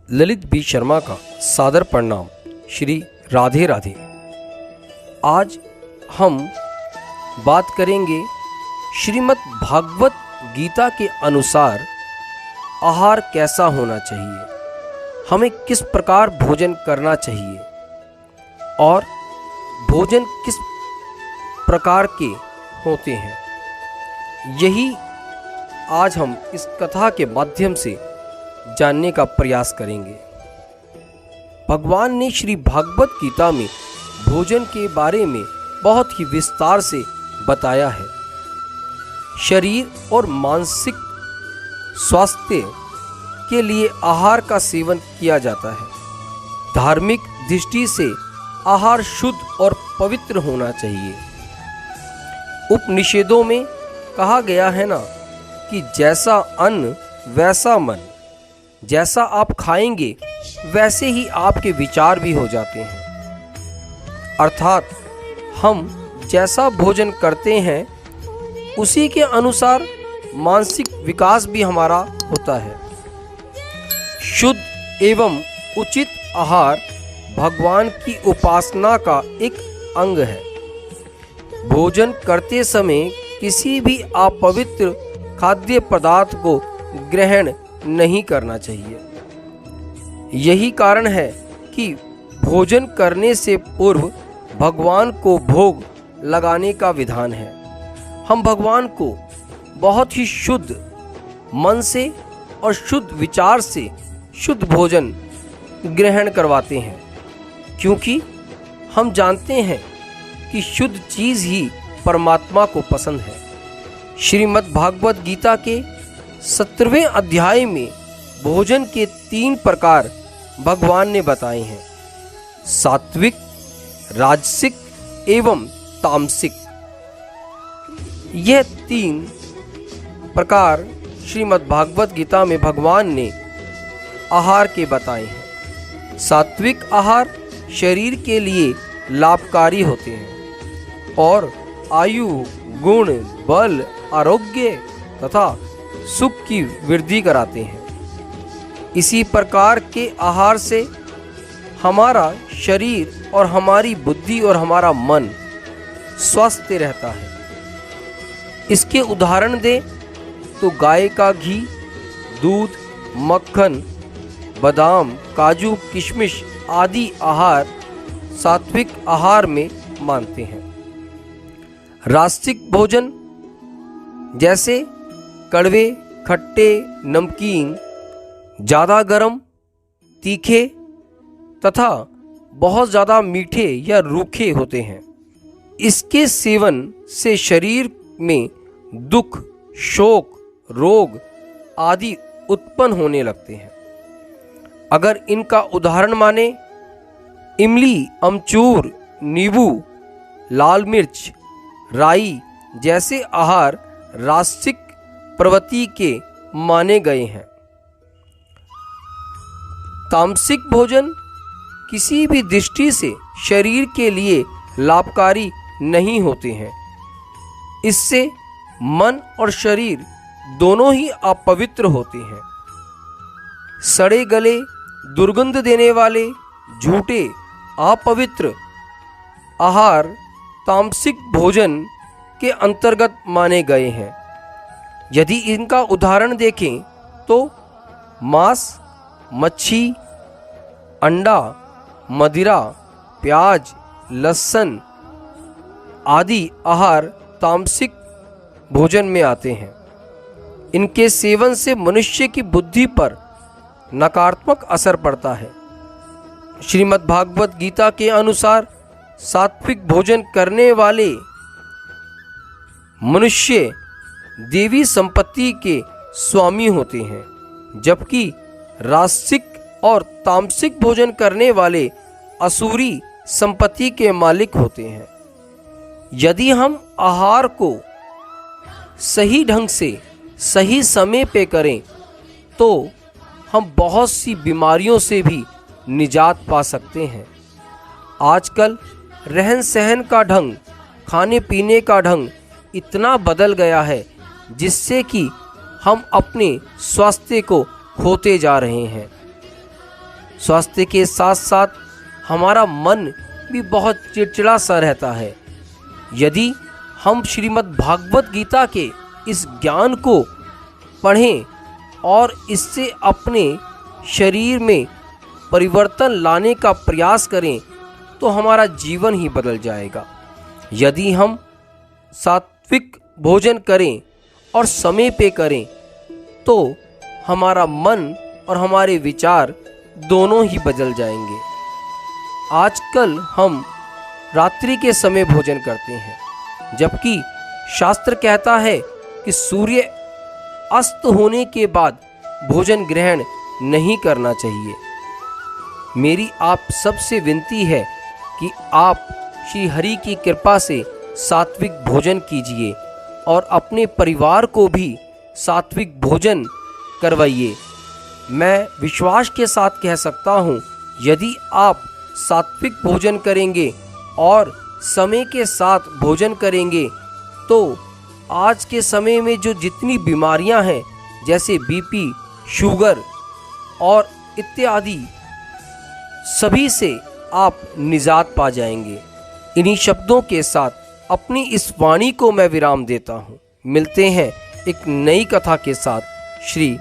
Lalit B Sharma का सादर प्रणाम। श्री राधे राधे। आज हम बात करेंगे श्रीमद् भागवत गीता के अनुसार आहार कैसा होना चाहिए, हमें किस प्रकार भोजन करना चाहिए और भोजन किस प्रकार के होते हैं। यही आज हम इस कथा के माध्यम से जानने का प्रयास करेंगे। भगवान ने श्री भागवत गीता में भोजन के बारे में बहुत ही विस्तार से बताया है। शरीर और मानसिक स्वास्थ्य के लिए आहार का सेवन किया जाता है। धार्मिक दृष्टि से आहार शुद्ध और पवित्र होना चाहिए। उपनिषदों में कहा गया है ना कि जैसा अन्न वैसा मन, जैसा आप खाएंगे वैसे ही आपके विचार भी हो जाते हैं। अर्थात हम जैसा भोजन करते हैं उसी के अनुसार मानसिक विकास भी हमारा होता है। शुद्ध एवं उचित आहार भगवान की उपासना का एक अंग है। भोजन करते समय किसी भी अपवित्र खाद्य पदार्थ को ग्रहण नहीं करना चाहिए। यही कारण है कि भोजन करने से पूर्व भगवान को भोग लगाने का विधान है। हम भगवान को बहुत ही शुद्ध मन से और शुद्ध विचार से शुद्ध भोजन ग्रहण करवाते हैं, क्योंकि हम जानते हैं कि शुद्ध चीज़ ही परमात्मा को पसंद है। श्रीमद् भागवत गीता के 17वें अध्याय में भोजन के 3 प्रकार भगवान ने बताए हैं: सात्विक, राजसिक एवं तामसिक। यह 3 प्रकार श्रीमद् भागवत गीता में भगवान ने आहार के बताए हैं। सात्विक आहार शरीर के लिए लाभकारी होते हैं और आयु, गुण, बल, आरोग्य तथा सुख की वृद्धि कराते हैं। इसी प्रकार के आहार से हमारा शरीर और हमारी बुद्धि और हमारा मन स्वस्थ रहता है। इसके उदाहरण दें तो गाय का घी, दूध, मक्खन, बादाम, काजू, किशमिश आदि आहार सात्विक आहार में मानते हैं। राजसिक भोजन जैसे कड़वे, खट्टे, नमकीन, ज़्यादा गर्म, तीखे तथा बहुत ज़्यादा मीठे या रूखे होते हैं। इसके सेवन से शरीर में दुख, शोक, रोग आदि उत्पन्न होने लगते हैं। अगर इनका उदाहरण माने इमली, अमचूर, नींबू, लाल मिर्च, राई जैसे आहार राजसिक प्रवृत्ति के माने गए हैं। तामसिक भोजन किसी भी दृष्टि से शरीर के लिए लाभकारी नहीं होते हैं। इससे मन और शरीर दोनों ही अपवित्र होते हैं। सड़े गले, दुर्गंध देने वाले, झूठे, अपवित्र आहार तामसिक भोजन के अंतर्गत माने गए हैं। यदि इनका उदाहरण देखें तो मांस, मच्छी, अंडा, मदिरा, प्याज, लहसुन आदि आहार तामसिक भोजन में आते हैं। इनके सेवन से मनुष्य की बुद्धि पर नकारात्मक असर पड़ता है। श्रीमद् भागवत गीता के अनुसार सात्विक भोजन करने वाले मनुष्य देवी संपत्ति के स्वामी होते हैं, जबकि राजसिक और तामसिक भोजन करने वाले असुरी संपत्ति के मालिक होते हैं। यदि हम आहार को सही ढंग से सही समय पे करें तो हम बहुत सी बीमारियों से भी निजात पा सकते हैं। आजकल रहन सहन का ढंग, खाने पीने का ढंग इतना बदल गया है जिससे कि हम अपने स्वास्थ्य को खोते जा रहे हैं। स्वास्थ्य के साथ साथ हमारा मन भी बहुत चिड़चिड़ा सा रहता है। यदि हम श्रीमद् भागवत गीता के इस ज्ञान को पढ़ें और इससे अपने शरीर में परिवर्तन लाने का प्रयास करें तो हमारा जीवन ही बदल जाएगा। यदि हम सात्विक भोजन करें और समय पे करें तो हमारा मन और हमारे विचार दोनों ही बदल जाएंगे। आजकल हम रात्रि के समय भोजन करते हैं, जबकि शास्त्र कहता है कि सूर्य अस्त होने के बाद भोजन ग्रहण नहीं करना चाहिए। मेरी आप सबसे विनती है कि आप श्री हरि की कृपा से सात्विक भोजन कीजिए और अपने परिवार को भी सात्विक भोजन करवाइए। मैं विश्वास के साथ कह सकता हूँ, यदि आप सात्विक भोजन करेंगे और समय के साथ भोजन करेंगे तो आज के समय में जो जितनी बीमारियां हैं जैसे बीपी, शुगर और इत्यादि, सभी से आप निजात पा जाएंगे। इन्हीं शब्दों के साथ अपनी इस वाणी को मैं विराम देता हूँ। मिलते हैं एक नई कथा के साथ। श्री